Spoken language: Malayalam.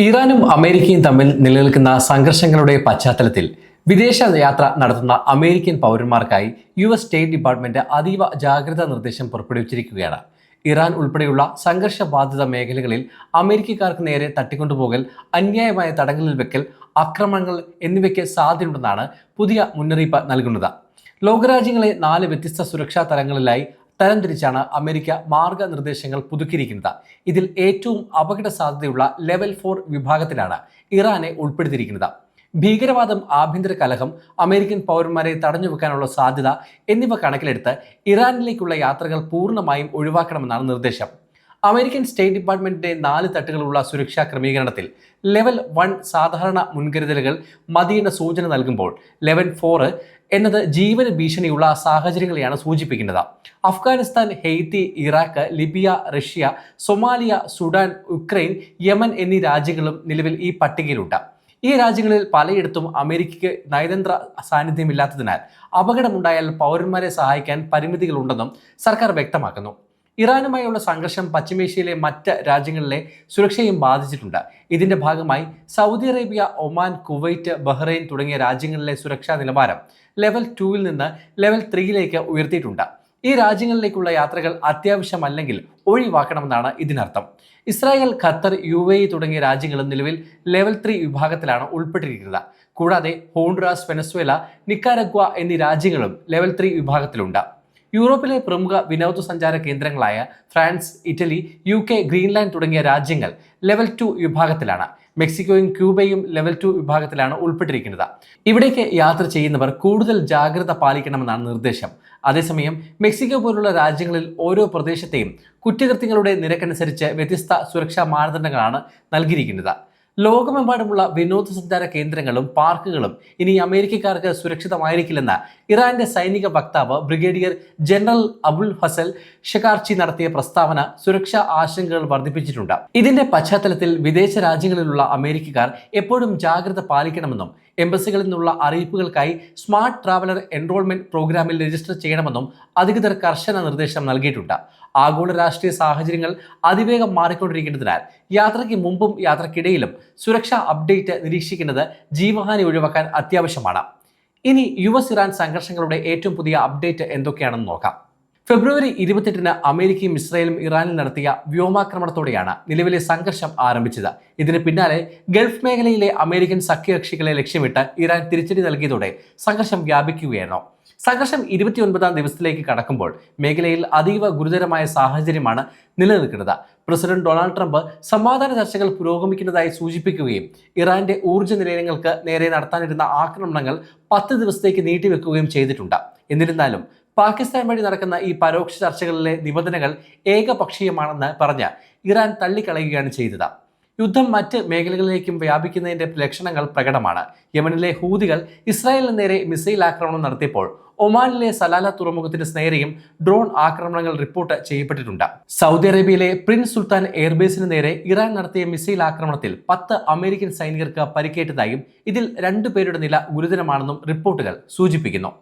ഇറാനും അമേരിക്കയും തമ്മിൽ നിലനിൽക്കുന്ന സംഘർഷങ്ങളുടെ പശ്ചാത്തലത്തിൽ വിദേശ യാത്ര നടത്തുന്ന അമേരിക്കൻ പൗരന്മാർക്കായി സ്റ്റേറ്റ് ഡിപ്പാർട്ട്മെന്റ് അതീവ ജാഗ്രതാ നിർദ്ദേശം പുറപ്പെടുവിച്ചിരിക്കുകയാണ്. ഇറാൻ ഉൾപ്പെടെയുള്ള സംഘർഷബാധിത മേഖലകളിൽ അമേരിക്കക്കാർക്ക് നേരെ തട്ടിക്കൊണ്ടുപോകൽ, അന്യായമായ തടങ്കലിൽ വെക്കൽ, ആക്രമണങ്ങൾ എന്നിവയ്ക്ക് സാധ്യതയുണ്ടെന്നാണ് പുതിയ മുന്നറിയിപ്പ് നൽകുന്നത്. ലോകരാജ്യങ്ങളെ 4 വ്യത്യസ്ത സുരക്ഷാ തലങ്ങളിലായി തരംതിരിച്ചാണ് അമേരിക്ക മാർഗനിർദ്ദേശങ്ങൾ പുതുക്കിയിരിക്കുന്നത്. ഇതിൽ ഏറ്റവും അപകട സാധ്യതയുള്ള ലെവൽ 4 വിഭാഗത്തിലാണ് ഇറാനെ ഉൾപ്പെടുത്തിയിരിക്കുന്നത്. ഭീകരവാദം, ആഭ്യന്തര കലഹം, അമേരിക്കൻ പൗരന്മാരെ തടഞ്ഞുവെക്കാനുള്ള സാധ്യത എന്നിവ കണക്കിലെടുത്ത് ഇറാനിലേക്കുള്ള യാത്രകൾ പൂർണ്ണമായും ഒഴിവാക്കണമെന്നാണ് നിർദ്ദേശം. അമേരിക്കൻ സ്റ്റേറ്റ് ഡിപ്പാർട്ട്മെന്റിന്റെ 4 തട്ടുകളുള്ള സുരക്ഷാ ക്രമീകരണത്തിൽ ലെവൽ 1 സാധാരണ മുൻകരുതലുകൾ മതിയെന്ന സൂചന നൽകുമ്പോൾ ലെവൽ 4 എന്നത് ജീവന ഭീഷണിയുള്ള സാഹചര്യങ്ങളെയാണ് സൂചിപ്പിക്കുന്നത്. Afghanistan, Haiti, Iraq, Libya, Russia, Somalia, Sudan, Ukraine, Yemen എന്നീ രാജ്യങ്ങളും നിലവിൽ ഈ പട്ടികയിലുണ്ട്. ഈ രാജ്യങ്ങളിൽ പലയിടത്തും അമേരിക്കയ്ക്ക് നയതന്ത്ര സാന്നിധ്യമില്ലാത്തതിനാൽ അപകടമുണ്ടായാൽ പൗരന്മാരെ സഹായിക്കാൻ പരിമിതികളുണ്ടെന്നും സർക്കാർ വ്യക്തമാക്കുന്നു. ഇറാനുമായുള്ള സംഘർഷം പശ്ചിമേഷ്യയിലെ മറ്റ് രാജ്യങ്ങളിലെ സുരക്ഷയും ബാധിച്ചിട്ടുണ്ട്. ഇതിന്റെ ഭാഗമായി Saudi Arabia, Oman, Kuwait, Bahrain തുടങ്ങിയ രാജ്യങ്ങളിലെ സുരക്ഷാ നിലവാരം ലെവൽ 2 നിന്ന് ലെവൽ 3 ഉയർത്തിയിട്ടുണ്ട്. ഈ രാജ്യങ്ങളിലേക്കുള്ള യാത്രകൾ അത്യാവശ്യമല്ലെങ്കിൽ ഒഴിവാക്കണമെന്നാണ് ഇതിനർത്ഥം. ഇസ്രായേൽ, ഖത്തർ, UAE തുടങ്ങിയ രാജ്യങ്ങളും നിലവിൽ ലെവൽ 3 വിഭാഗത്തിലാണ് ഉൾപ്പെട്ടിരിക്കുന്നത്. കൂടാതെ ഹോണ്ടുറാസ്, വെനസ്വേല, നിക്കാരഗ്വ എന്നീ രാജ്യങ്ങളും ലെവൽ 3 വിഭാഗത്തിലുണ്ട്. യൂറോപ്പിലെ പ്രമുഖ വിനോദസഞ്ചാര കേന്ദ്രങ്ങളായ ഫ്രാൻസ്, ഇറ്റലി, UK, ഗ്രീൻലാൻഡ് തുടങ്ങിയ രാജ്യങ്ങൾ ലെവൽ 2 വിഭാഗത്തിലാണ്. മെക്സിക്കോയും ക്യൂബയും ലെവൽ 2 വിഭാഗത്തിലാണ് ഉൾപ്പെട്ടിരിക്കുന്നത്. ഇവിടേക്ക് യാത്ര ചെയ്യുന്നവർ കൂടുതൽ ജാഗ്രത പാലിക്കണമെന്നാണ് നിർദ്ദേശം. അതേസമയം മെക്സിക്കോ പോലുള്ള രാജ്യങ്ങളിൽ ഓരോ പ്രദേശത്തെയും കുറ്റകൃത്യങ്ങളുടെ നിരക്കനുസരിച്ച് വ്യത്യസ്ത സുരക്ഷാ മാനദണ്ഡങ്ങളാണ് നൽകിയിരിക്കുന്നത്. ലോകമെമ്പാടുമുള്ള വിനോദസഞ്ചാര കേന്ദ്രങ്ങളും പാർക്കുകളും ഇനി അമേരിക്കക്കാർക്ക് സുരക്ഷിതമായിരിക്കില്ലെന്ന് ഇറാന്റെ സൈനിക വക്താവ് ബ്രിഗേഡിയർ ജനറൽ അബുൽ ഫസൽ ഷെക്കാർച്ചി നടത്തിയ പ്രസ്താവന സുരക്ഷാ ആശങ്കകൾ വർദ്ധിപ്പിച്ചിട്ടുണ്ട്. ഇതിന്റെ പശ്ചാത്തലത്തിൽ വിദേശ രാജ്യങ്ങളിലുള്ള അമേരിക്കക്കാർ എപ്പോഴും ജാഗ്രത പാലിക്കണമെന്നും എംബസികളിൽ നിന്നുള്ള അറിയിപ്പുകൾക്കായി സ്മാർട്ട് ട്രാവലർ എൻറോൾമെന്റ് പ്രോഗ്രാമിൽ രജിസ്റ്റർ ചെയ്യണമെന്നും അധികൃതർ കർശന നിർദ്ദേശം നൽകിയിട്ടുണ്ട്. ആഗോള രാഷ്ട്രീയ സാഹചര്യങ്ങൾ അതിവേഗം മാറിക്കൊണ്ടിരിക്കുന്നതിനാൽ യാത്രയ്ക്ക് മുമ്പും യാത്രക്കിടയിലും സുരക്ഷാ അപ്ഡേറ്റ് നിരീക്ഷിക്കുന്നത് ജീവഹാനി ഒഴിവാക്കാൻ അത്യാവശ്യമാണ്. ഇനി ഇറാൻ സംഘർഷങ്ങളുടെ ഏറ്റവും പുതിയ അപ്ഡേറ്റ് എന്തൊക്കെയാണെന്ന് നോക്കാം. ഫെബ്രുവരി 28-ന് അമേരിക്കയും ഇസ്രായേലും ഇറാനിൽ നടത്തിയ വ്യോമാക്രമണത്തോടെയാണ് നിലവിലെ സംഘർഷം ആരംഭിച്ചത്. ഇതിന് പിന്നാലെ ഗൾഫ് മേഖലയിലെ അമേരിക്കൻ സഖ്യകക്ഷികളെ ലക്ഷ്യമിട്ട് ഇറാൻ തിരിച്ചടി നൽകിയതോടെ സംഘർഷം വ്യാപിക്കുകയായിരുന്നു. സംഘർഷം 29-ാം ദിവസത്തിലേക്ക് കടക്കുമ്പോൾ മേഖലയിൽ അതീവ ഗുരുതരമായ സാഹചര്യമാണ് നിലനിൽക്കുന്നത്. പ്രസിഡന്റ് ഡൊണാൾഡ് ട്രംപ് സമാധാന ചർച്ചകൾ പുരോഗമിക്കുന്നതായി സൂചിപ്പിക്കുകയും ഇറാന്റെ ഊർജ്ജ നിലയങ്ങൾക്ക് നേരെ നടത്താനിരുന്ന ആക്രമണങ്ങൾ 10 ദിവസത്തേക്ക് നീട്ടിവെക്കുകയും ചെയ്തിട്ടുണ്ട്. എന്നിരുന്നാലും പാകിസ്ഥാൻ വഴി നടക്കുന്ന ഈ പരോക്ഷ ചർച്ചകളിലെ നിബന്ധനകൾ ഏകപക്ഷീയമാണെന്ന് പറഞ്ഞ് ഇറാൻ തള്ളിക്കളയുകയാണ് ചെയ്തത്. യുദ്ധം മറ്റ് മേഖലകളിലേക്കും വ്യാപിക്കുന്നതിന്റെ ലക്ഷണങ്ങൾ പ്രകടമാണ്. യമനിലെ ഹൂതികൾ ഇസ്രായേലിന് നേരെ മിസൈൽ ആക്രമണം നടത്തിയപ്പോൾ ഒമാനിലെ സലാല തുറമുഖത്തിന് നേരെയും ഡ്രോൺ ആക്രമണങ്ങൾ റിപ്പോർട്ട് ചെയ്യപ്പെട്ടിട്ടുണ്ട്. സൗദി അറേബ്യയിലെ പ്രിൻസ് സുൽത്താൻ എയർബേസിന് നേരെ ഇറാൻ നടത്തിയ മിസൈൽ ആക്രമണത്തിൽ 10 അമേരിക്കൻ സൈനികർക്ക് പരിക്കേറ്റതായും ഇതിൽ 2 പേരുടെ നില ഗുരുതരമാണെന്നും റിപ്പോർട്ടുകൾ സൂചിപ്പിക്കുന്നു.